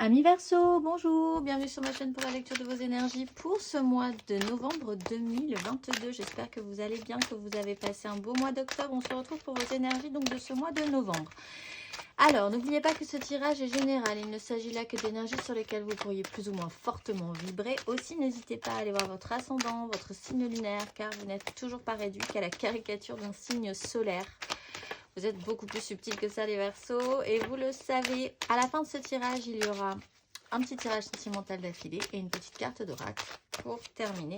Amis Verseau, bonjour, bienvenue sur ma chaîne pour la lecture de vos énergies pour ce mois de novembre 2022. J'espère que vous allez bien, que vous avez passé un beau mois d'octobre. On se retrouve pour vos énergies donc de ce mois de novembre. Alors, n'oubliez pas que ce tirage est général. Il ne s'agit là que d'énergies sur lesquelles vous pourriez plus ou moins fortement vibrer. Aussi, n'hésitez pas à aller voir votre ascendant, votre signe lunaire, car vous n'êtes toujours pas réduit qu'à la caricature d'un signe solaire. Vous êtes beaucoup plus subtil que ça les Verseaux et vous le savez. À la fin de ce tirage, il y aura un petit tirage sentimental d'affilée et une petite carte d'oracle pour terminer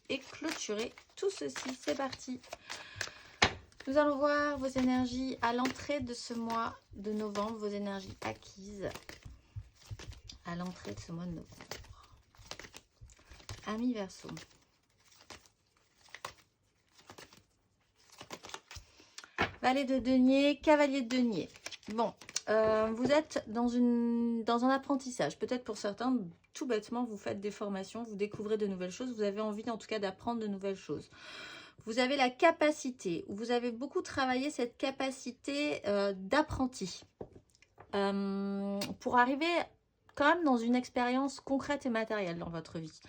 et clôturer tout ceci. C'est parti. Nous allons voir vos énergies à l'entrée de ce mois de novembre, vos énergies acquises à l'entrée de ce mois de novembre. Amis Verseaux. Valet de denier, cavalier de denier. Bon, vous êtes dans un apprentissage. Peut-être pour certains, tout bêtement, vous faites des formations, vous découvrez de nouvelles choses. Vous avez envie en tout cas d'apprendre de nouvelles choses. Vous avez la capacité, vous avez beaucoup travaillé cette capacité d'apprenti. Pour arriver quand même dans une expérience concrète et matérielle dans votre vie.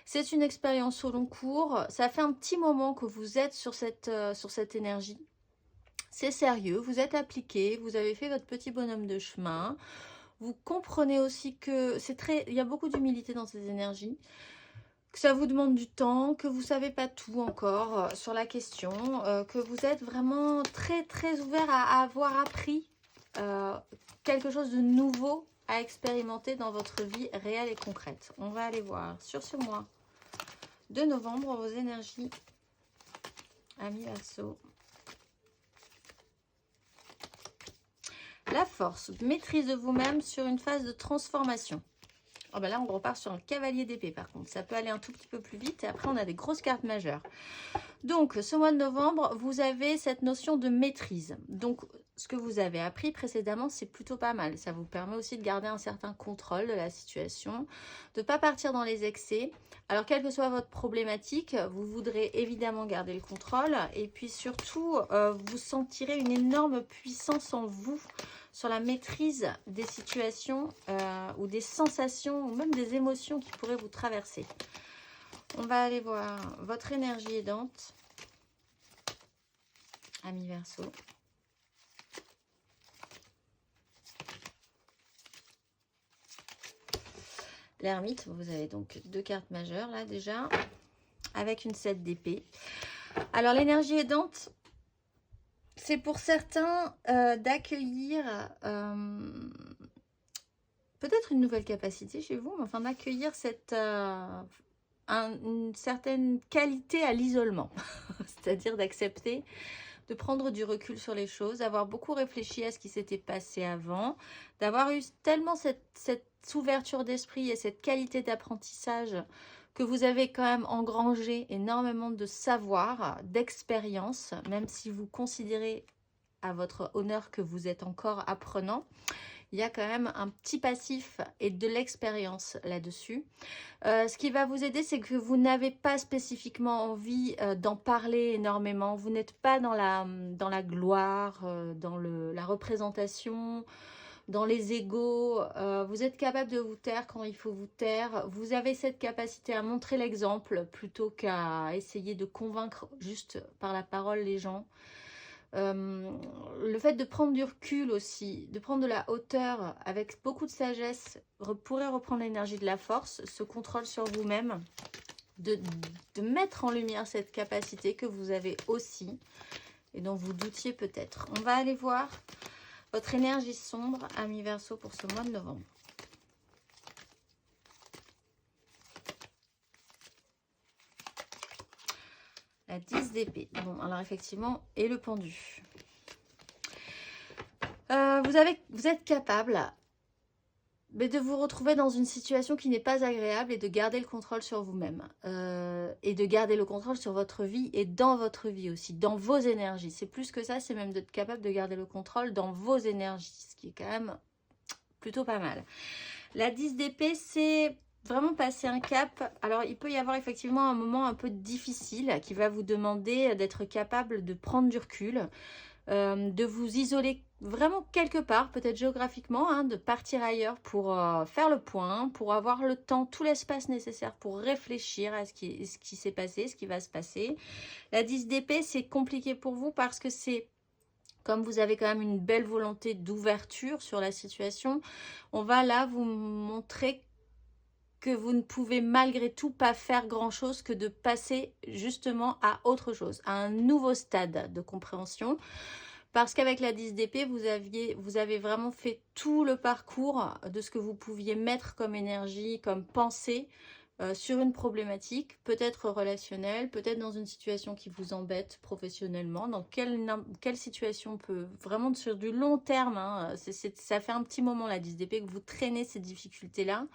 C'est une expérience au long cours. Ça fait un petit moment que vous êtes sur cette énergie. C'est sérieux, vous êtes appliqué, vous avez fait votre petit bonhomme de chemin. Vous comprenez aussi que il y a beaucoup d'humilité dans ces énergies, que ça vous demande du temps, que vous ne savez pas tout encore sur la question, que vous êtes vraiment très très ouvert à avoir appris quelque chose de nouveau à expérimenter dans votre vie réelle et concrète. On va aller voir sur ce mois de novembre vos énergies, amis Verseau. La force, maîtrise de vous-même sur une phase de transformation. Oh ben là, on repart sur un cavalier d'épée par contre. Ça peut aller un tout petit peu plus vite et après, on a des grosses cartes majeures. Donc, ce mois de novembre, vous avez cette notion de maîtrise. Donc, ce que vous avez appris précédemment, c'est plutôt pas mal. Ça vous permet aussi de garder un certain contrôle de la situation, de ne pas partir dans les excès. Alors, quelle que soit votre problématique, vous voudrez évidemment garder le contrôle. Et puis surtout, vous sentirez une énorme puissance en vous sur la maîtrise des situations ou des sensations ou même des émotions qui pourraient vous traverser. On va aller voir votre énergie aidante, amis Verseau. L'ermite, vous avez donc deux cartes majeures là déjà, avec une 7 d'épée. Alors l'énergie aidante, c'est pour certains d'accueillir peut-être une nouvelle capacité chez vous, mais enfin d'accueillir cette... une certaine qualité à l'isolement, c'est-à-dire d'accepter de prendre du recul sur les choses, d'avoir beaucoup réfléchi à ce qui s'était passé avant, d'avoir eu tellement cette ouverture d'esprit et cette qualité d'apprentissage que vous avez quand même engrangé énormément de savoir, d'expérience, même si vous considérez à votre honneur que vous êtes encore apprenant. Il y a quand même un petit passif et de l'expérience là-dessus. Ce qui va vous aider, c'est que vous n'avez pas spécifiquement envie d'en parler énormément. Vous n'êtes pas dans la gloire, dans la représentation, dans les égos. Vous êtes capable de vous taire quand il faut vous taire. Vous avez cette capacité à montrer l'exemple plutôt qu'à essayer de convaincre juste par la parole les gens. Le fait de prendre du recul aussi, de prendre de la hauteur avec beaucoup de sagesse, pourrait reprendre l'énergie de la force, ce contrôle sur vous-même, de mettre en lumière cette capacité que vous avez aussi et dont vous doutiez peut-être. On va aller voir votre énergie sombre, amis Verseau, pour ce mois de novembre. La 10 d'épée. Bon, alors effectivement, et le pendu. Vous êtes capable de vous retrouver dans une situation qui n'est pas agréable et de garder le contrôle sur vous-même. Et de garder le contrôle sur votre vie et dans votre vie aussi, dans vos énergies. C'est plus que ça, c'est même d'être capable de garder le contrôle dans vos énergies, ce qui est quand même plutôt pas mal. La 10 d'épée, c'est... vraiment passer un cap. Alors, il peut y avoir effectivement un moment un peu difficile qui va vous demander d'être capable de prendre du recul, de vous isoler vraiment quelque part, peut-être géographiquement, hein, de partir ailleurs pour faire le point, pour avoir le temps, tout l'espace nécessaire pour réfléchir à ce qui s'est passé, ce qui va se passer. La 10 d'épée, c'est compliqué pour vous parce que c'est, comme vous avez quand même une belle volonté d'ouverture sur la situation, on va là vous montrer que vous ne pouvez malgré tout pas faire grand-chose que de passer justement à autre chose, à un nouveau stade de compréhension. Parce qu'avec la 10 d'épée, vous avez vraiment fait tout le parcours de ce que vous pouviez mettre comme énergie, comme pensée sur une problématique, peut-être relationnelle, peut-être dans une situation qui vous embête professionnellement. Dans quelle situation peut, vraiment sur du long terme, hein, ça fait un petit moment la 10 d'épée que vous traînez ces difficultés-là.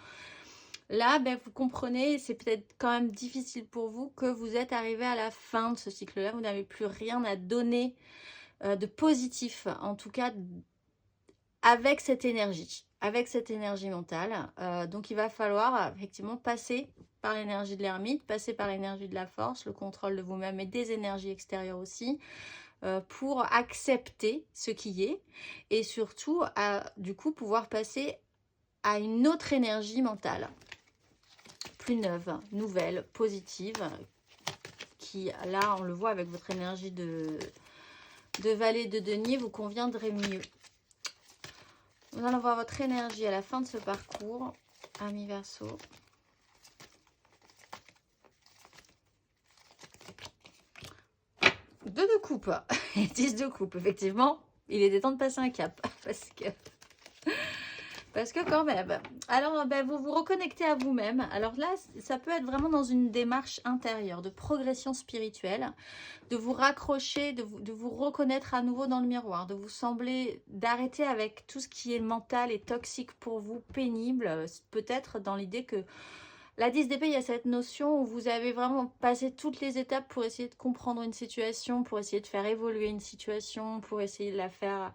Là, ben, vous comprenez, c'est peut-être quand même difficile pour vous que vous êtes arrivé à la fin de ce cycle-là, vous n'avez plus rien à donner de positif, en tout cas avec cette énergie mentale. Donc il va falloir effectivement passer par l'énergie de l'ermite, passer par l'énergie de la force, le contrôle de vous-même et des énergies extérieures aussi, pour accepter ce qui est et surtout du coup pouvoir passer à une autre énergie mentale, plus neuve, nouvelle, positive, qui là on le voit avec votre énergie de Valet de denier vous conviendrait mieux. Nous allons voir votre énergie à la fin de ce parcours, amis Verseau. Deux de coupe et 10 de coupe, effectivement. Il est temps de passer un cap parce que quand même. Alors, ben, vous vous reconnectez à vous-même. Alors là, ça peut être vraiment dans une démarche intérieure, de progression spirituelle, de vous raccrocher, de vous reconnaître à nouveau dans le miroir, de vous sembler, d'arrêter avec tout ce qui est mental et toxique pour vous, pénible, peut-être dans l'idée que la 10 d'épée, il y a cette notion où vous avez vraiment passé toutes les étapes pour essayer de comprendre une situation, pour essayer de faire évoluer une situation, pour essayer de la faire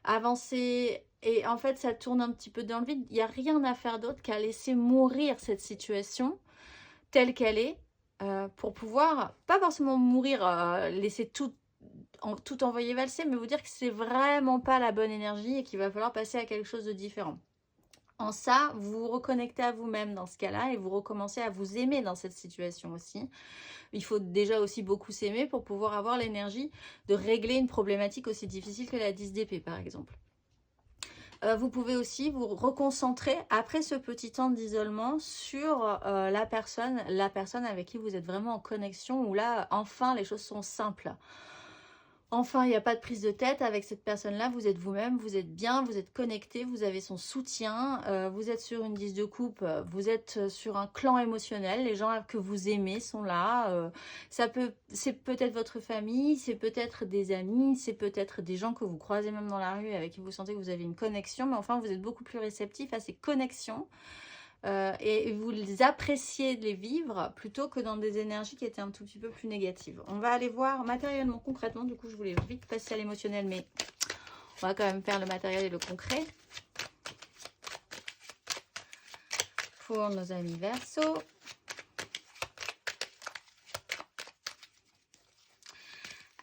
avancer. Et en fait, ça tourne un petit peu dans le vide. Il n'y a rien à faire d'autre qu'à laisser mourir cette situation telle qu'elle est, pour pouvoir, pas forcément mourir, laisser tout envoyer valser, mais vous dire que c'est vraiment pas la bonne énergie et qu'il va falloir passer à quelque chose de différent. En ça, vous vous reconnectez à vous-même dans ce cas-là et vous recommencez à vous aimer dans cette situation aussi. Il faut déjà aussi beaucoup s'aimer pour pouvoir avoir l'énergie de régler une problématique aussi difficile que la 10 d'épée, par exemple. Vous pouvez aussi vous reconcentrer après ce petit temps d'isolement sur la personne avec qui vous êtes vraiment en connexion, où là, enfin, les choses sont simples. Enfin, il n'y a pas de prise de tête avec cette personne-là, vous êtes vous-même, vous êtes bien, vous êtes connecté, vous avez son soutien, vous êtes sur une 10 de coupe, vous êtes sur un clan émotionnel, les gens que vous aimez sont là, c'est peut-être votre famille, c'est peut-être des amis, c'est peut-être des gens que vous croisez même dans la rue avec qui vous sentez que vous avez une connexion, mais enfin vous êtes beaucoup plus réceptif à ces connexions. Et vous les appréciez de les vivre plutôt que dans des énergies qui étaient un tout petit peu plus négatives. On va aller voir matériellement, concrètement. Du coup, je voulais vite passer à l'émotionnel, mais on va quand même faire le matériel et le concret. Pour nos amis Verseau.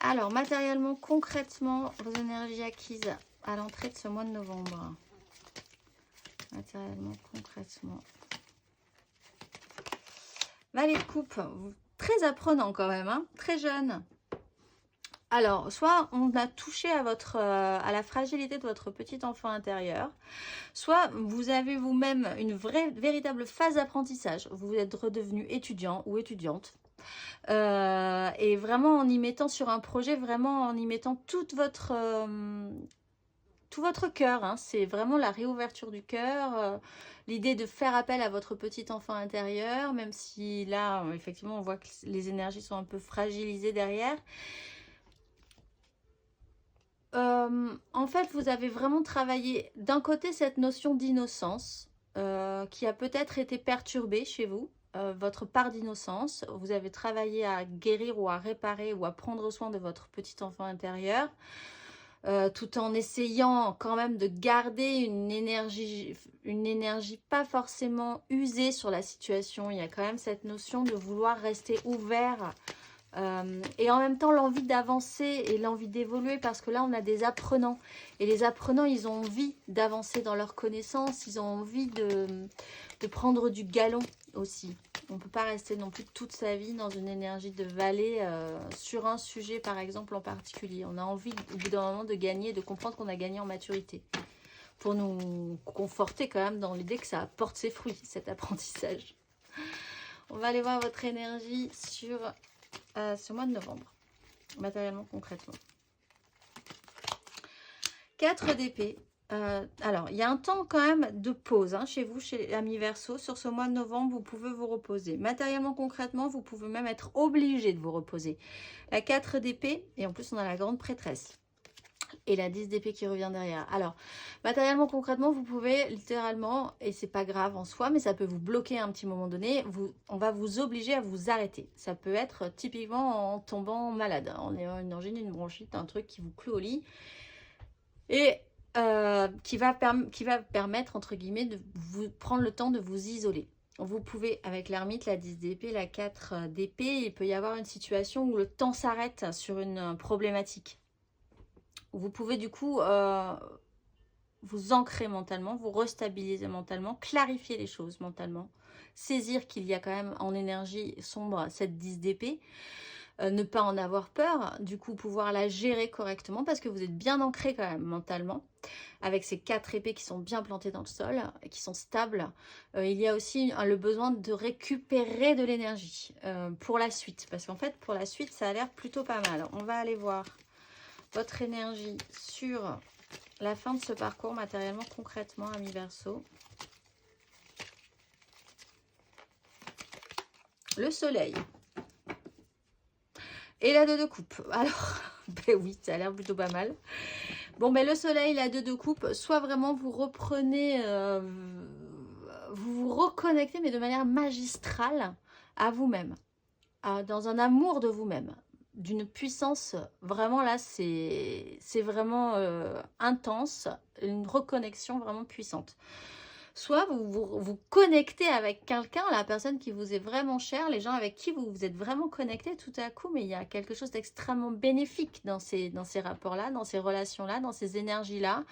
Alors, matériellement, concrètement, vos énergies acquises à l'entrée de ce mois de novembre. Matériellement, concrètement. Valet de coupe, très apprenant quand même, hein, très jeune. Alors, soit on a touché à la fragilité de votre petit enfant intérieur, soit vous avez vous-même une véritable phase d'apprentissage. Vous êtes redevenu étudiant ou étudiante. Et vraiment en y mettant sur un projet, vraiment en y mettant tout votre cœur, hein. C'est vraiment la réouverture du cœur, l'idée de faire appel à votre petit enfant intérieur, même si là, effectivement, on voit que les énergies sont un peu fragilisées derrière. En fait, vous avez vraiment travaillé d'un côté cette notion d'innocence qui a peut-être été perturbée chez vous, votre part d'innocence. Vous avez travaillé à guérir ou à réparer ou à prendre soin de votre petit enfant intérieur. Tout en essayant quand même de garder une énergie pas forcément usée sur la situation. Il y a quand même cette notion de vouloir rester ouvert Et en même temps l'envie d'avancer et l'envie d'évoluer, parce que là on a des apprenants, et les apprenants ils ont envie d'avancer dans leurs connaissances, ils ont envie de prendre du galon aussi. On ne peut pas rester non plus toute sa vie dans une énergie de vallée sur un sujet par exemple en particulier. On a envie au bout d'un moment de gagner, de comprendre qu'on a gagné en maturité, pour nous conforter quand même dans l'idée que ça apporte ses fruits, cet apprentissage. On va aller voir votre énergie sur ce mois de novembre, matériellement, concrètement. 4 d'épée. Alors, il y a un temps quand même de pause chez vous, chez l'ami Verseau. Sur ce mois de novembre, vous pouvez vous reposer. Matériellement, concrètement, vous pouvez même être obligé de vous reposer. La 4 d'épée, et en plus, on a la grande prêtresse. Et la 10 d'épée qui revient derrière. Alors, matériellement, concrètement, vous pouvez littéralement, et c'est pas grave en soi, mais ça peut vous bloquer à un petit moment donné, on va vous obliger à vous arrêter. Ça peut être typiquement en tombant malade, en ayant une angine, une bronchite, un truc qui vous cloue au lit, et qui va permettre, entre guillemets, de vous prendre le temps de vous isoler. Vous pouvez, avec l'ermite, la 10 d'épée, la 4 d'épée, il peut y avoir une situation où le temps s'arrête sur une problématique. Vous pouvez du coup vous ancrer mentalement, vous restabiliser mentalement, clarifier les choses mentalement, saisir qu'il y a quand même en énergie sombre cette 10 d'épée, ne pas en avoir peur, du coup pouvoir la gérer correctement parce que vous êtes bien ancré quand même mentalement, avec ces 4 épées qui sont bien plantées dans le sol, qui sont stables. Il y a aussi le besoin de récupérer de l'énergie pour la suite, parce qu'en fait pour la suite ça a l'air plutôt pas mal. On va aller voir votre énergie sur la fin de ce parcours, matériellement, concrètement, ami Verseau. Le soleil. Et la 2 de coupe. Alors, ben oui, ça a l'air plutôt pas mal. Bon, ben le soleil, la 2 de coupe, soit vraiment vous reprenez, vous vous reconnectez, mais de manière magistrale à vous-même, dans un amour de vous-même, d'une puissance, vraiment là, c'est vraiment intense, une reconnexion vraiment puissante. Soit vous connectez avec quelqu'un, la personne qui vous est vraiment chère, les gens avec qui vous êtes vraiment connecté tout à coup, mais il y a quelque chose d'extrêmement bénéfique dans ces rapports-là, dans ces relations-là, dans ces énergies-là.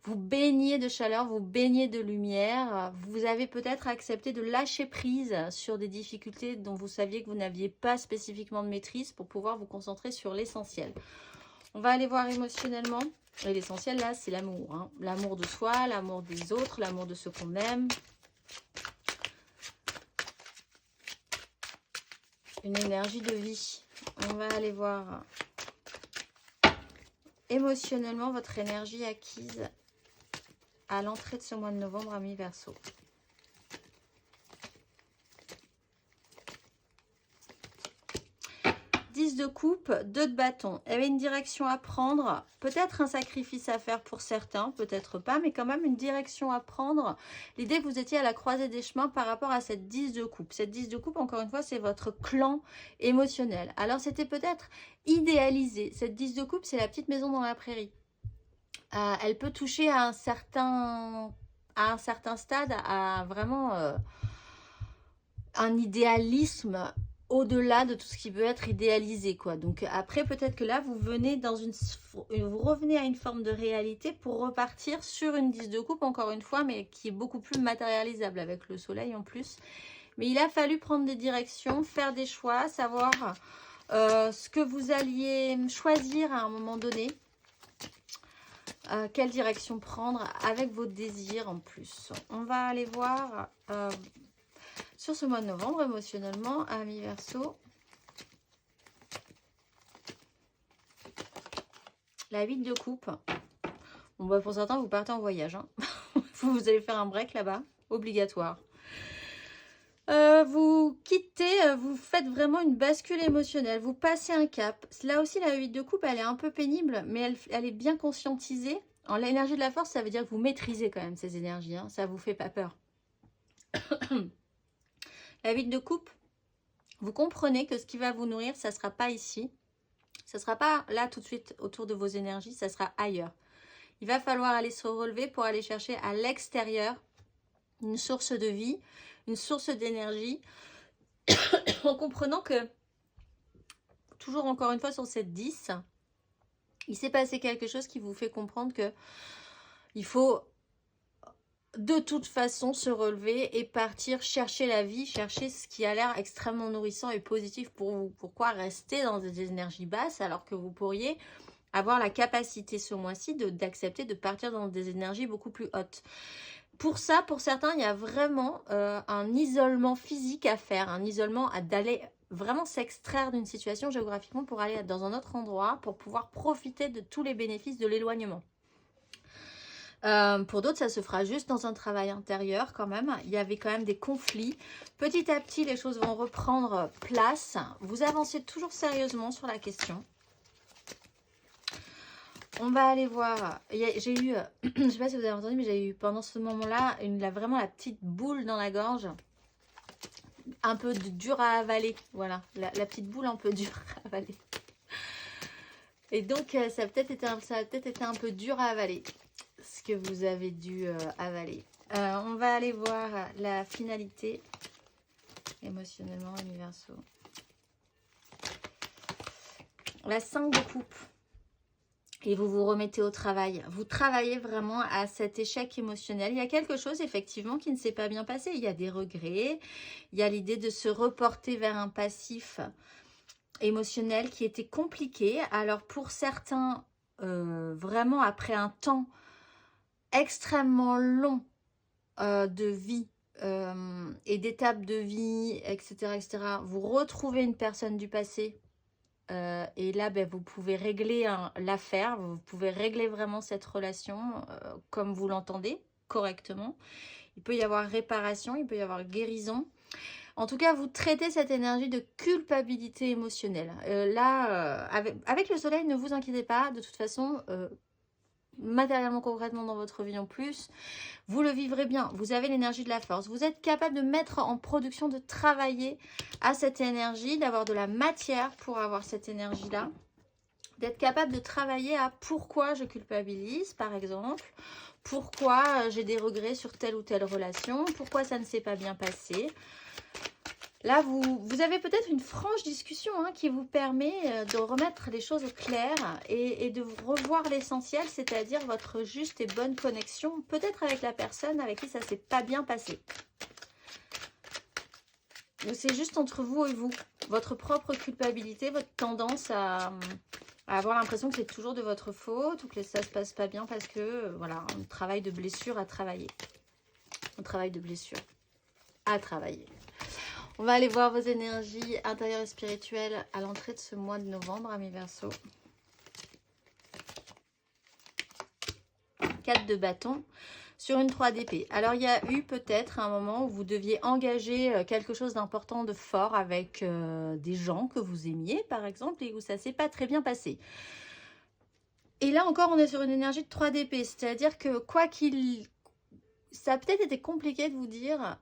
Vous baignez de chaleur, vous baignez de lumière. Vous avez peut-être accepté de lâcher prise sur des difficultés dont vous saviez que vous n'aviez pas spécifiquement de maîtrise pour pouvoir vous concentrer sur l'essentiel. On va aller voir émotionnellement. Et l'essentiel là, c'est l'amour. L'amour de soi, l'amour des autres, l'amour de ceux qu'on aime. Une énergie de vie. On va aller voir émotionnellement votre énergie acquise à l'entrée de ce mois de novembre, ami Verseau. De coupe, 2 de bâton. Il y avait une direction à prendre, peut-être un sacrifice à faire pour certains, peut-être pas, mais quand même une direction à prendre. L'idée que vous étiez à la croisée des chemins par rapport à cette 10 de coupe. Cette 10 de coupe, encore une fois, c'est votre clan émotionnel. Alors, c'était peut-être idéalisé. Cette 10 de coupe, c'est la petite maison dans la prairie. Elle peut toucher à un certain stade, à vraiment un idéalisme au-delà de tout ce qui peut être idéalisé, quoi. Donc après, peut-être que là, vous venez vous revenez à une forme de réalité pour repartir sur une 10 de coupe, encore une fois, mais qui est beaucoup plus matérialisable avec le soleil en plus. Mais il a fallu prendre des directions, faire des choix, savoir ce que vous alliez choisir à un moment donné. Quelle direction prendre avec vos désirs en plus. On va aller voir sur ce mois de novembre, émotionnellement, ami Verseau. La 8 de coupe. Bon, bah pour certains, vous partez en voyage. Vous allez faire un break là-bas, obligatoire. Vous quittez, vous faites vraiment une bascule émotionnelle. Vous passez un cap. Là aussi, la 8 de coupe, elle est un peu pénible, mais elle est bien conscientisée. L'énergie de la force, ça veut dire que vous maîtrisez quand même ces énergies. Ça ne vous fait pas peur. La 8 de coupe, vous comprenez que ce qui va vous nourrir, ça ne sera pas ici. Ça ne sera pas là tout de suite autour de vos énergies, ça sera ailleurs. Il va falloir aller se relever pour aller chercher à l'extérieur une source de vie, une source d'énergie, en comprenant que toujours encore une fois sur cette 10, il s'est passé quelque chose qui vous fait comprendre que il faut de toute façon se relever et partir chercher la vie, chercher ce qui a l'air extrêmement nourrissant et positif pour vous. Pourquoi rester dans des énergies basses alors que vous pourriez avoir la capacité ce mois-ci d'accepter de partir dans des énergies beaucoup plus hautes. Pour ça, pour certains, il y a vraiment un isolement physique à faire, un isolement d'aller vraiment s'extraire d'une situation géographiquement pour aller dans un autre endroit, pour pouvoir profiter de tous les bénéfices de l'éloignement. Pour d'autres, ça se fera juste dans un travail intérieur quand même. Il y avait quand même des conflits. Petit à petit, les choses vont reprendre place. Vous avancez toujours sérieusement sur la question. On va aller voir. J'ai eu, je ne sais pas si vous avez entendu, mais j'ai eu pendant ce moment-là vraiment la petite boule dans la gorge. Un peu dure à avaler. Voilà, la petite boule un peu dure à avaler. Et donc, ça a peut-être été un peu dur à avaler. Ce que vous avez dû avaler. On va aller voir la finalité. Émotionnellement, universo. La 5 de coupe. Et vous vous remettez au travail. Vous travaillez vraiment à cet échec émotionnel. Il y a quelque chose, effectivement, qui ne s'est pas bien passé. Il y a des regrets. Il y a l'idée de se reporter vers un passif émotionnel qui était compliqué. Alors, pour certains, vraiment, après un temps extrêmement long de vie et d'étapes de vie, etc., etc., vous retrouvez une personne du passé. Et là, vous pouvez régler l'affaire, vous pouvez régler vraiment cette relation comme vous l'entendez, correctement. Il peut y avoir réparation, il peut y avoir guérison. En tout cas, vous traitez cette énergie de culpabilité émotionnelle. Avec le soleil, ne vous inquiétez pas, de toute façon, matériellement, concrètement dans votre vie en plus, vous le vivrez bien, vous avez l'énergie de la force, vous êtes capable de mettre en production, de travailler à cette énergie, d'avoir de la matière pour avoir cette énergie-là, d'être capable de travailler à pourquoi je culpabilise, par exemple, pourquoi j'ai des regrets sur telle ou telle relation, pourquoi ça ne s'est pas bien passé. Là, vous avez peut-être une franche discussion qui vous permet de remettre les choses au clair et de revoir l'essentiel, c'est-à-dire votre juste et bonne connexion, peut-être avec la personne avec qui ça ne s'est pas bien passé. C'est juste entre vous et vous, votre propre culpabilité, votre tendance à avoir l'impression que c'est toujours de votre faute ou que ça ne se passe pas bien parce que, voilà, un travail de blessure à travailler. Un travail de blessure à travailler. On va aller voir vos énergies intérieures et spirituelles à l'entrée de ce mois de novembre, amis Verseau. 4 de bâton sur une 3 d'épée. Alors, il y a eu peut-être un moment où vous deviez engager quelque chose d'important, de fort avec des gens que vous aimiez, par exemple, et où ça ne s'est pas très bien passé. Et là encore, on est sur une énergie de 3 d'épée, c'est-à-dire que ça a peut-être été compliqué de vous dire,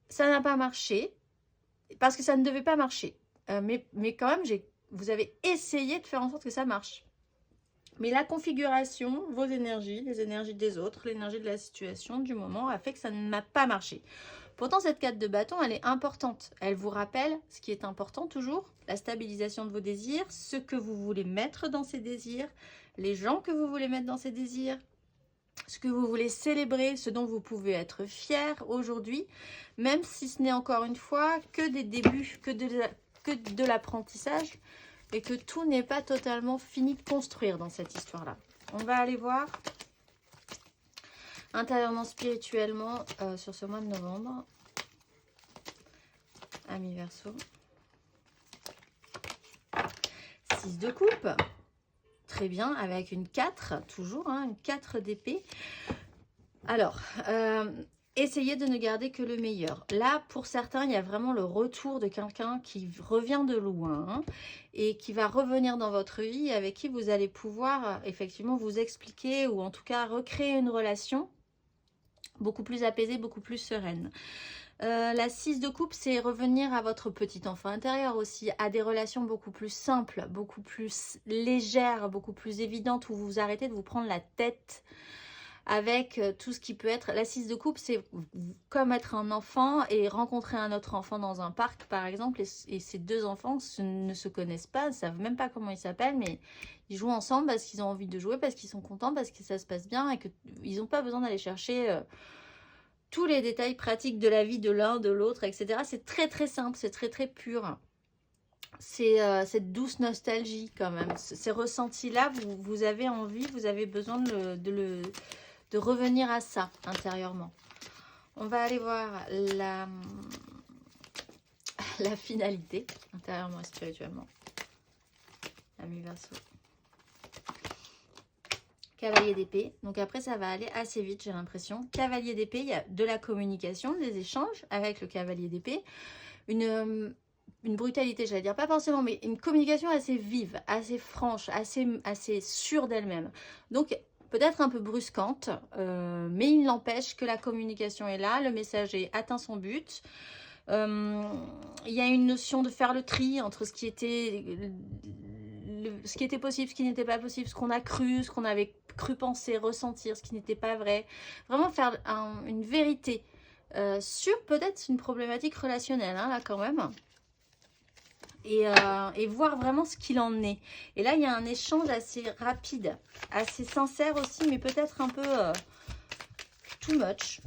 ça n'a pas marché, parce que ça ne devait pas marcher. Mais quand même, vous avez essayé de faire en sorte que ça marche. Mais la configuration, vos énergies, les énergies des autres, l'énergie de la situation, du moment, a fait que ça n'a pas marché. Pourtant, cette 4 de bâton, elle est importante. Elle vous rappelle ce qui est important toujours, la stabilisation de vos désirs, ce que vous voulez mettre dans ces désirs, les gens que vous voulez mettre dans ces désirs, ce que vous voulez célébrer, ce dont vous pouvez être fier aujourd'hui, même si ce n'est encore une fois que des débuts, que de l'apprentissage, et que tout n'est pas totalement fini de construire dans cette histoire-là. On va aller voir intérieurement, spirituellement, sur ce mois de novembre. Amis Verseau. 6 de coupe. Très bien, avec une 4, toujours, une 4 d'épée. Alors, essayez de ne garder que le meilleur. Là, pour certains, il y a vraiment le retour de quelqu'un qui revient de loin et qui va revenir dans votre vie, avec qui vous allez pouvoir effectivement vous expliquer ou en tout cas recréer une relation beaucoup plus apaisée, beaucoup plus sereine. La 6 de coupe, c'est revenir à votre petit enfant intérieur aussi, à des relations beaucoup plus simples, beaucoup plus légères, beaucoup plus évidentes, où vous arrêtez de vous prendre la tête avec tout ce qui peut être... La 6 de coupe, c'est comme être un enfant et rencontrer un autre enfant dans un parc, par exemple, et ces deux enfants ne se connaissent pas, ne savent même pas comment ils s'appellent, mais ils jouent ensemble parce qu'ils ont envie de jouer, parce qu'ils sont contents, parce que ça se passe bien et qu'ils n'ont pas besoin d'aller chercher tous les détails pratiques de la vie de l'un, de l'autre, etc. C'est très très simple, c'est très très pur. C'est cette douce nostalgie quand même. Ces ressentis-là, vous avez envie, vous avez besoin de revenir à ça intérieurement. On va aller voir la finalité, intérieurement et spirituellement. Ami Verseau. Cavalier d'épée. Donc après, ça va aller assez vite, j'ai l'impression. Cavalier d'épée, il y a de la communication, des échanges avec le cavalier d'épée. Une brutalité, j'allais dire, pas forcément, mais une communication assez vive, assez franche, assez sûre d'elle-même. Donc, peut-être un peu brusquante, mais il n'empêche que la communication est là, le messager atteint son but. Il y a une notion de faire le tri entre ce qui était possible, ce qui n'était pas possible, ce qu'on a cru, ce qu'on avait cru penser, ressentir, ce qui n'était pas vrai. Vraiment faire une vérité sur peut-être une problématique relationnelle, hein, là quand même. Et voir vraiment ce qu'il en est. Et là, il y a un échange assez rapide, assez sincère aussi, mais peut-être un peu too much.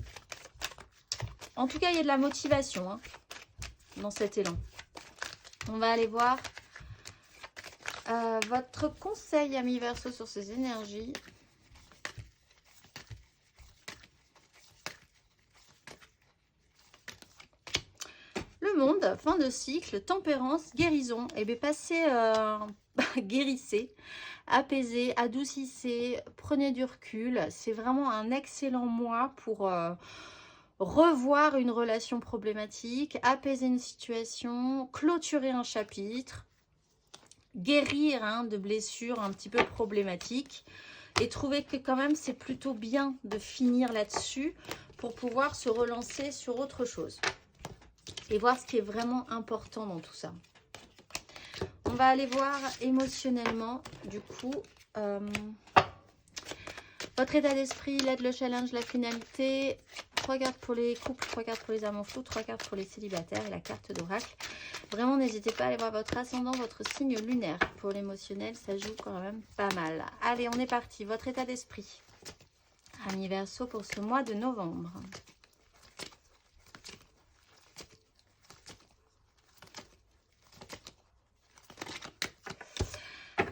En tout cas, il y a de la motivation hein, dans cet élan. On va aller voir votre conseil, ami Verseau, sur ces énergies. Le monde, fin de cycle, tempérance, guérison. Et bien passez, guérissez, apaisez, adoucissez, prenez du recul. C'est vraiment un excellent mois pour revoir une relation problématique, apaiser une situation, clôturer un chapitre, guérir hein, de blessures un petit peu problématiques. Et trouver que quand même c'est plutôt bien de finir là-dessus pour pouvoir se relancer sur autre chose. Et voir ce qui est vraiment important dans tout ça. On va aller voir émotionnellement, du coup, votre état d'esprit, l'aide, le challenge, la finalité. 3 cartes pour les couples, 3 cartes pour les amants flous, 3 cartes pour les célibataires et la carte d'oracle. Vraiment, n'hésitez pas à aller voir votre ascendant, votre signe lunaire. Pour l'émotionnel, ça joue quand même pas mal. Allez, on est parti. Votre état d'esprit, ami Verseau, pour ce mois de novembre.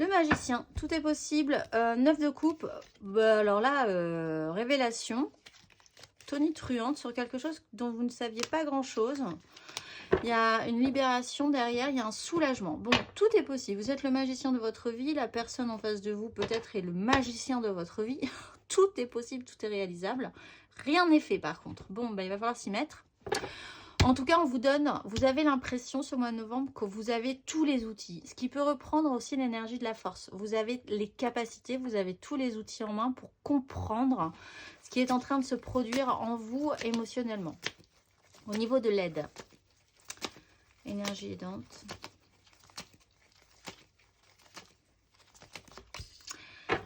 Le magicien, tout est possible. 9 de coupe, bah, alors là, révélation. Tonitruante sur quelque chose dont vous ne saviez pas grand-chose. Il y a une libération derrière, il y a un soulagement. Bon, tout est possible. Vous êtes le magicien de votre vie, la personne en face de vous peut-être est le magicien de votre vie. Tout est possible, tout est réalisable. Rien n'est fait par contre. Bon, bah, il va falloir s'y mettre. En tout cas, on vous donne, vous avez l'impression ce mois de novembre que vous avez tous les outils. Ce qui peut reprendre aussi l'énergie de la force. Vous avez les capacités, vous avez tous les outils en main pour comprendre ce qui est en train de se produire en vous émotionnellement. Au niveau de l'aide. Énergie aidante.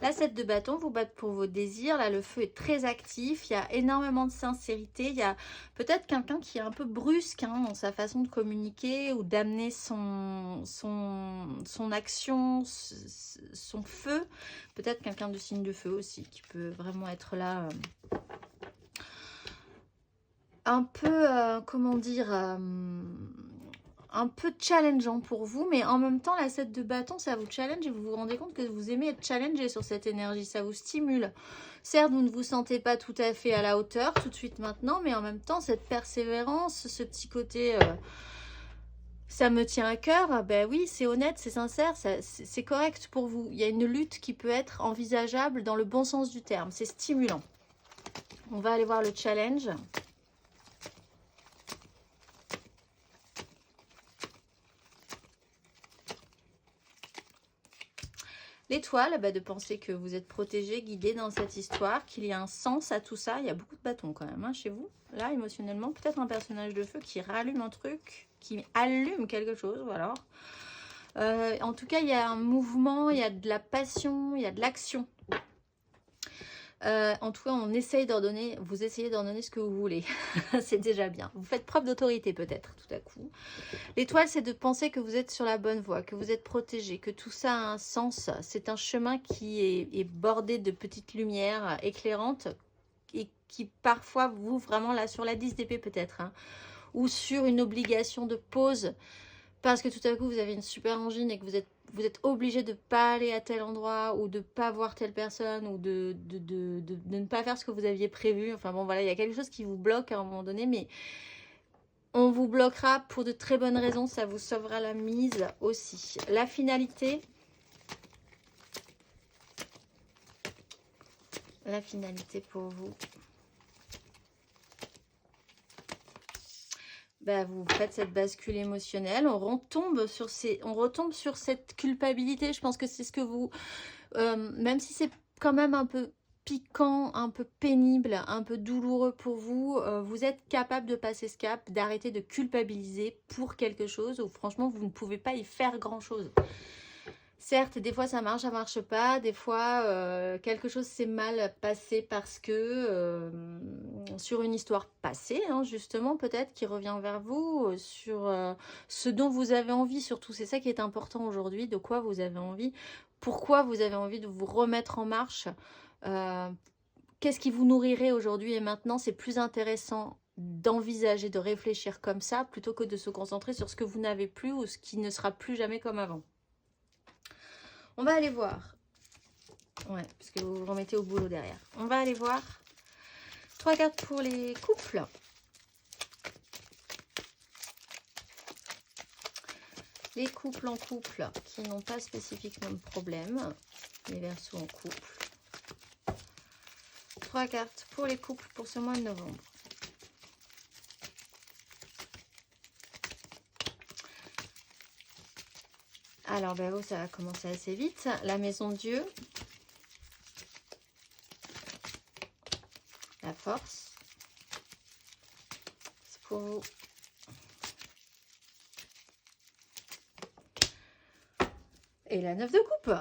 La 7 de bâton, vous battez pour vos désirs. Là, le feu est très actif. Il y a énormément de sincérité. Il y a peut-être quelqu'un qui est un peu brusque hein, dans sa façon de communiquer ou d'amener son action, son feu. Peut-être quelqu'un de signe de feu aussi qui peut vraiment être là. Un peu, comment dire... un peu challengeant pour vous, mais en même temps, la 7 de bâton, ça vous challenge et vous vous rendez compte que vous aimez être challengé sur cette énergie, ça vous stimule. Certes, vous ne vous sentez pas tout à fait à la hauteur tout de suite maintenant, mais en même temps, cette persévérance, ce petit côté, ça me tient à cœur, ben oui, c'est honnête, c'est sincère, c'est correct pour vous. Il y a une lutte qui peut être envisageable dans le bon sens du terme, c'est stimulant. On va aller voir le challenge. L'étoile, bah de penser que vous êtes protégé, guidé dans cette histoire, qu'il y a un sens à tout ça. Il y a beaucoup de bâtons quand même hein, chez vous. Là, émotionnellement, peut-être un personnage de feu qui rallume un truc, qui allume quelque chose, voilà. En tout cas, il y a un mouvement, il y a de la passion, il y a de l'action. En tout cas, on essaye d'en donner, vous essayez d'en donner ce que vous voulez. C'est déjà bien. Vous faites preuve d'autorité peut-être tout à coup. L'étoile, c'est de penser que vous êtes sur la bonne voie, que vous êtes protégé, que tout ça a un sens. C'est un chemin qui est bordé de petites lumières éclairantes et qui parfois vous vraiment là sur la 10 d'épée peut-être, hein, ou sur une obligation de pause parce que tout à coup vous avez une super angine et que vous êtes obligé de ne pas aller à tel endroit ou de ne pas voir telle personne ou de ne pas faire ce que vous aviez prévu. Enfin bon voilà, il y a quelque chose qui vous bloque à un moment donné, mais on vous bloquera pour de très bonnes raisons, ça vous sauvera la mise aussi. La finalité pour vous. Bah, vous faites cette bascule émotionnelle, on retombe sur cette culpabilité. Je pense que c'est ce que vous, même si c'est quand même un peu piquant, un peu pénible, un peu douloureux pour vous, vous êtes capable de passer ce cap, d'arrêter de culpabiliser pour quelque chose où franchement vous ne pouvez pas y faire grand chose. Certes, des fois ça marche pas, des fois quelque chose s'est mal passé parce que sur une histoire passée, hein, justement peut-être qui revient vers vous, sur ce dont vous avez envie surtout, c'est ça qui est important aujourd'hui, de quoi vous avez envie, pourquoi vous avez envie de vous remettre en marche, qu'est-ce qui vous nourrirait aujourd'hui et maintenant. C'est plus intéressant d'envisager, de réfléchir comme ça plutôt que de se concentrer sur ce que vous n'avez plus ou ce qui ne sera plus jamais comme avant. On va aller voir. Ouais, parce que vous vous remettez au boulot derrière. On va aller voir 3 cartes pour les couples. Les couples en couple qui n'ont pas spécifiquement de problème. Les Verseaux en couple. 3 cartes pour les couples pour ce mois de novembre. Alors, ben, vous, ça va commencer assez vite. La maison de Dieu. La force. C'est pour vous. Et la 9 de coupe.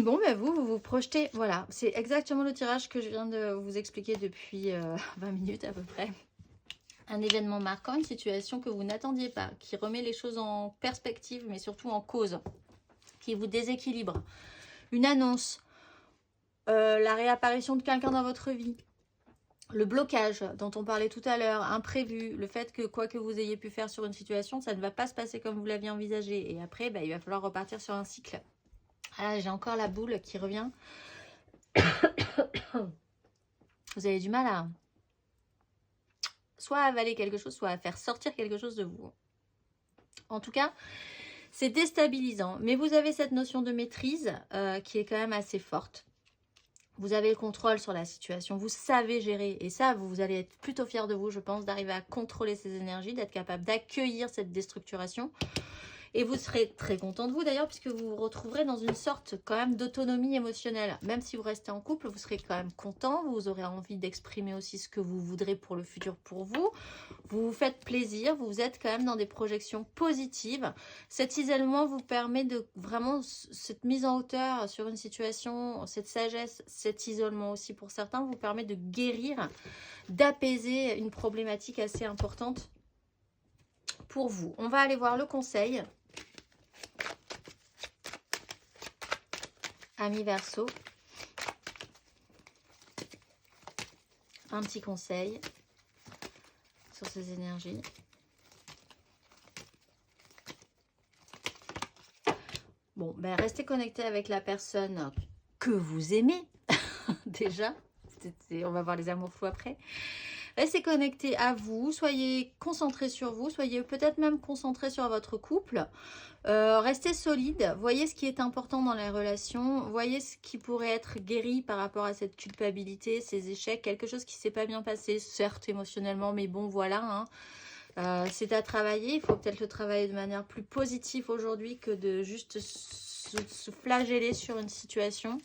Bon, ben vous vous projetez. Voilà, c'est exactement le tirage que je viens de vous expliquer depuis 20 minutes à peu près. Un événement marquant, une situation que vous n'attendiez pas, qui remet les choses en perspective, mais surtout en cause, qui vous déséquilibre. Une annonce, la réapparition de quelqu'un dans votre vie, le blocage dont on parlait tout à l'heure, imprévu, le fait que quoi que vous ayez pu faire sur une situation, ça ne va pas se passer comme vous l'aviez envisagé. Et après, il va falloir repartir sur un cycle. Ah, j'ai encore la boule qui revient. Vous avez du mal à soit avaler quelque chose, soit à faire sortir quelque chose de vous. En tout cas, c'est déstabilisant. Mais vous avez cette notion de maîtrise qui est quand même assez forte. Vous avez le contrôle sur la situation, vous savez gérer. Et ça, vous allez être plutôt fiers de vous, je pense, d'arriver à contrôler ces énergies, d'être capable d'accueillir cette déstructuration. Et vous serez très content de vous d'ailleurs, puisque vous vous retrouverez dans une sorte quand même d'autonomie émotionnelle. Même si vous restez en couple, vous serez quand même content, vous aurez envie d'exprimer aussi ce que vous voudrez pour le futur pour vous. Vous vous faites plaisir, vous êtes quand même dans des projections positives. Cet isolement vous permet de vraiment, cette mise en hauteur sur une situation, cette sagesse, cet isolement aussi pour certains, vous permet de guérir, d'apaiser une problématique assez importante pour vous. On va aller voir le conseil. Amis Verseau, un petit conseil sur ces énergies. Bon, ben restez connecté avec la personne que vous aimez déjà. On va voir les amours fous après. Restez connecté à vous, soyez concentrés sur vous, soyez peut-être même concentrés sur votre couple. Restez solide, voyez ce qui est important dans les relations, voyez ce qui pourrait être guéri par rapport à cette culpabilité, ces échecs, quelque chose qui ne s'est pas bien passé, certes émotionnellement, mais bon voilà, hein. C'est à travailler, il faut peut-être le travailler de manière plus positive aujourd'hui que de juste se flageller sur une situation.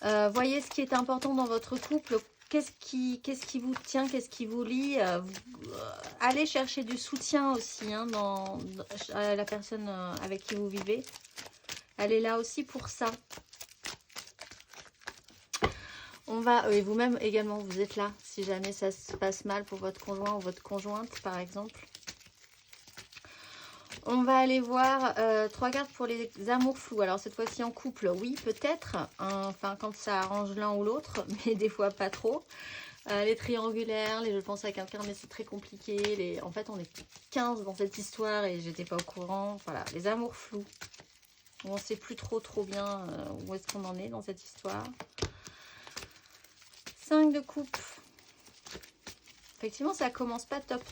Voyez ce qui est important dans votre couple. Qu'est-ce qui vous tient, qu'est-ce qui vous lie, allez chercher du soutien aussi hein, dans la personne avec qui vous vivez. Elle est là aussi pour ça. On va, et vous-même également, vous êtes là, si jamais ça se passe mal pour votre conjoint ou votre conjointe, par exemple. On va aller voir 3 cartes pour les amours flous. Alors, cette fois-ci en couple, oui, peut-être. Hein, enfin, quand ça arrange l'un ou l'autre, mais des fois pas trop. Les triangulaires, les je pense à quelqu'un, mais c'est très compliqué. En fait, on est 15 dans cette histoire et j'étais pas au courant. Voilà, les amours flous. On ne sait plus trop bien où est-ce qu'on en est dans cette histoire. 5 de coupe. Effectivement, ça commence pas top.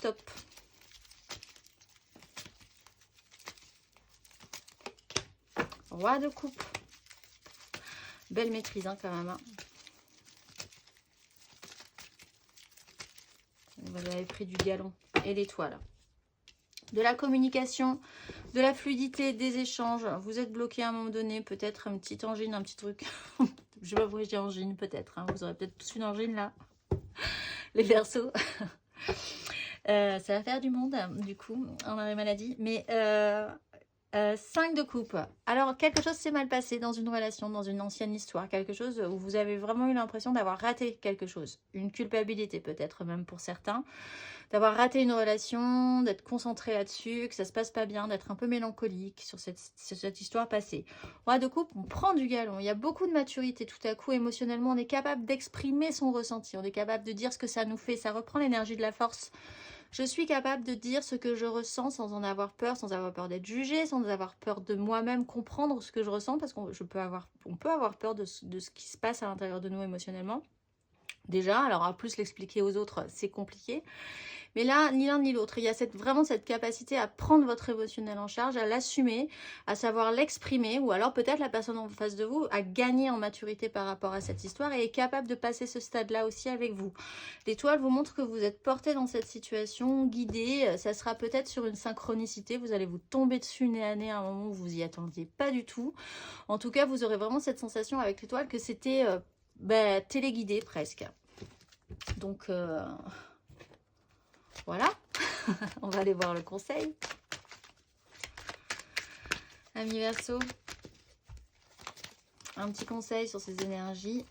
Roi de coupe. Belle maîtrise hein, quand même. Hein. Vous avez pris du galon. Et l'étoile. De la communication, de la fluidité, des échanges. Vous êtes bloqué à un moment donné. Peut-être une petite angine, un petit truc. Je sais pas pourquoi je dis angine, peut-être. Hein. Vous aurez peut-être tous une angine là. Les Verseaux. Ça va faire du monde, du coup, en arrêt maladie. Mais 5 de coupe. Alors, quelque chose s'est mal passé dans une relation, dans une ancienne histoire. Quelque chose où vous avez vraiment eu l'impression d'avoir raté quelque chose. Une culpabilité peut-être même pour certains. D'avoir raté une relation, d'être concentré là-dessus, que ça se passe pas bien, d'être un peu mélancolique sur cette histoire passée. Roi de coupe, on prend du galon. Il y a beaucoup de maturité tout à coup. Émotionnellement, on est capable d'exprimer son ressenti. On est capable de dire ce que ça nous fait. Ça reprend l'énergie de la force. Je suis capable de dire ce que je ressens sans en avoir peur d'être jugée, sans avoir peur de moi-même comprendre ce que je ressens, parce qu'on peut avoir peur de ce qui se passe à l'intérieur de nous émotionnellement. Déjà, alors en plus l'expliquer aux autres, c'est compliqué. Mais là, ni l'un ni l'autre. Il y a vraiment cette capacité à prendre votre émotionnel en charge, à l'assumer, à savoir l'exprimer. Ou alors peut-être la personne en face de vous a gagné en maturité par rapport à cette histoire et est capable de passer ce stade-là aussi avec vous. L'étoile vous montre que vous êtes porté dans cette situation, guidé. Ça sera peut-être sur une synchronicité. Vous allez vous tomber dessus nez à nez à un moment où vous n'y attendiez pas du tout. En tout cas, vous aurez vraiment cette sensation avec l'étoile que c'était téléguidé presque. Donc... voilà, on va aller voir le conseil. Amis Verseau, un petit conseil sur ces énergies.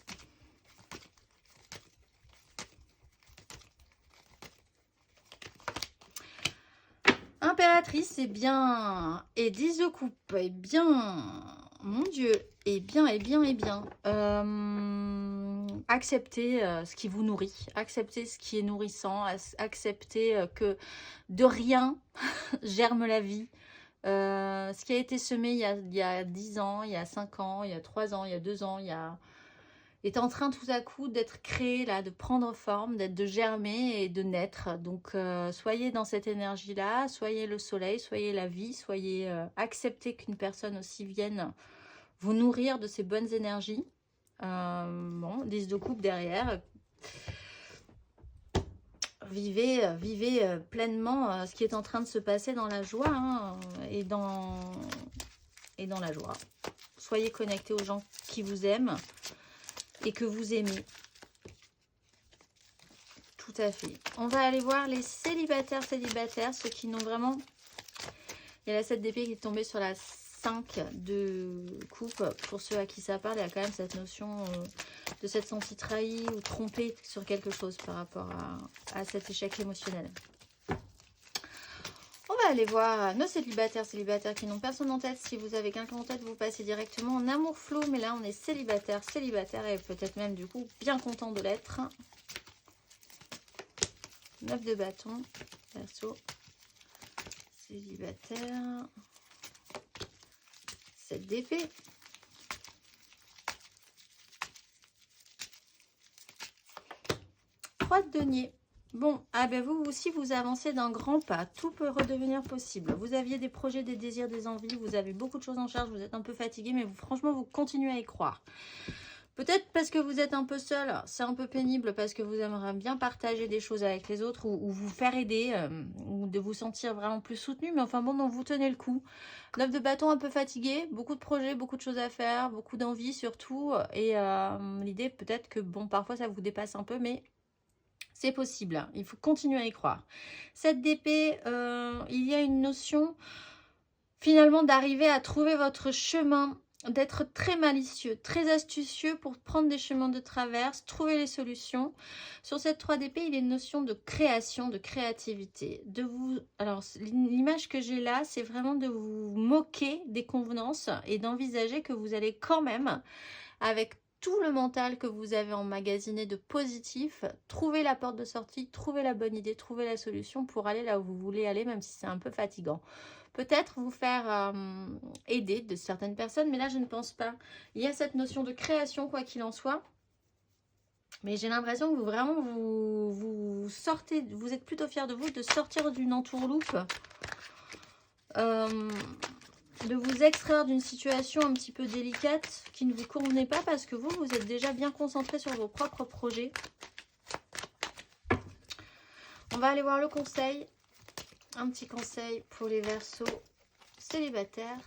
Impératrice, c'est bien. Et 10 de coupe, et bien. Mon Dieu, et bien. Acceptez ce qui vous nourrit. Acceptez ce qui est nourrissant. Acceptez que de rien germe la vie. Ce qui a été semé il y a 10 ans, il y a 5 ans, il y a 3 ans, il y a 2 ans, est en train tout à coup d'être créé, là, de prendre forme, de germer et de naître. Donc, soyez dans cette énergie-là, soyez le soleil, soyez la vie, acceptez qu'une personne aussi vienne vous nourrir de ces bonnes énergies. Bon, 10 de coupe derrière. Vivez pleinement ce qui est en train de se passer dans la joie hein, et dans la joie. Soyez connectés aux gens qui vous aiment et que vous aimez. Tout à fait. On va aller voir les célibataires, ceux qui n'ont vraiment... Il y a la 7 d'épée qui est tombée sur la 5 de coupe. Pour ceux à qui ça parle, il y a quand même cette notion de s'être senti trahi ou trompé sur quelque chose par rapport à cet échec émotionnel. On va aller voir nos célibataires qui n'ont personne en tête. Si vous avez quelqu'un en tête, vous passez directement en amour flou. Mais là, on est célibataire et peut-être même du coup bien content de l'être. 9 de bâton, Verseau, célibataire, 7 d'épée. De denier. Bon, ah ben vous aussi, vous avancez d'un grand pas. Tout peut redevenir possible. Vous aviez des projets, des désirs, des envies. Vous avez beaucoup de choses en charge. Vous êtes un peu fatigué, mais franchement, vous continuez à y croire. Peut-être parce que vous êtes un peu seul. C'est un peu pénible parce que vous aimeriez bien partager des choses avec les autres ou vous faire aider ou de vous sentir vraiment plus soutenu. Mais enfin bon, non, vous tenez le coup. 9 de bâton, un peu fatigué. Beaucoup de projets, beaucoup de choses à faire. Beaucoup d'envie surtout. Et l'idée peut-être que, bon, parfois ça vous dépasse un peu, mais... c'est possible, il faut continuer à y croire. 7 d'épée, il y a une notion finalement d'arriver à trouver votre chemin d'être très malicieux, très astucieux pour prendre des chemins de traverse, trouver les solutions. Sur cette 3 d'épée, il y a une notion de création, de créativité. Alors, l'image que j'ai là, c'est vraiment de vous moquer des convenances et d'envisager que vous allez quand même, avec tout le mental que vous avez emmagasiné de positif, trouver la porte de sortie, trouver la bonne idée, trouver la solution pour aller là où vous voulez aller, même si c'est un peu fatigant. Peut-être vous faire aider de certaines personnes, mais là je ne pense pas. Il y a cette notion de création, quoi qu'il en soit. Mais j'ai l'impression que vous sortez, vous êtes plutôt fiers de vous, de sortir d'une entourloupe, de vous extraire d'une situation un petit peu délicate qui ne vous convenait pas parce que vous êtes déjà bien concentré sur vos propres projets. On va aller voir le conseil. Un petit conseil pour les Verseaux célibataires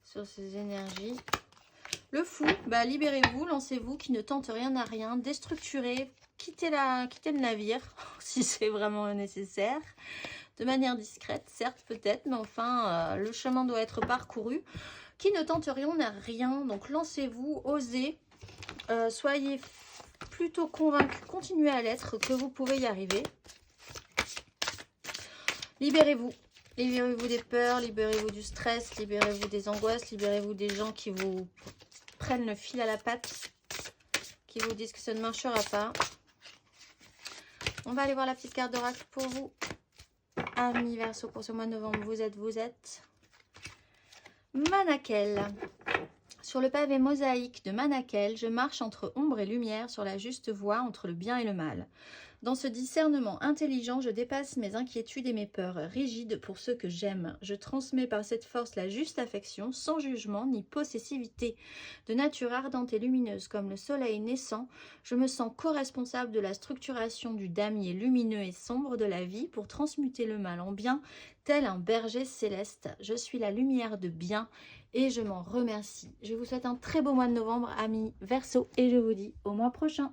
sur ces énergies. Le fou, bah libérez-vous, lancez-vous, qui ne tente rien à rien, déstructurez, quittez le navire si c'est vraiment nécessaire, de manière discrète, certes peut-être, mais enfin le chemin doit être parcouru. Qui ne tente rien à rien, donc lancez-vous, osez, soyez plutôt convaincu, continuez à l'être, que vous pouvez y arriver. Libérez-vous. Libérez-vous des peurs, libérez-vous du stress, libérez-vous des angoisses, libérez-vous des gens qui vous prennent le fil à la patte, qui vous disent que ça ne marchera pas. On va aller voir la petite carte d'oracle pour vous. Amis Verseau, pour ce mois de novembre, vous êtes Manakel. Sur le pavé mosaïque de Manakel, je marche entre ombre et lumière sur la juste voie entre le bien et le mal. Dans ce discernement intelligent, je dépasse mes inquiétudes et mes peurs rigides pour ceux que j'aime. Je transmets par cette force la juste affection, sans jugement ni possessivité. De nature ardente et lumineuse comme le soleil naissant, je me sens co-responsable de la structuration du damier lumineux et sombre de la vie pour transmuter le mal en bien, tel un berger céleste. Je suis la lumière de bien et je m'en remercie. Je vous souhaite un très beau mois de novembre, amis Verseau, et je vous dis au mois prochain.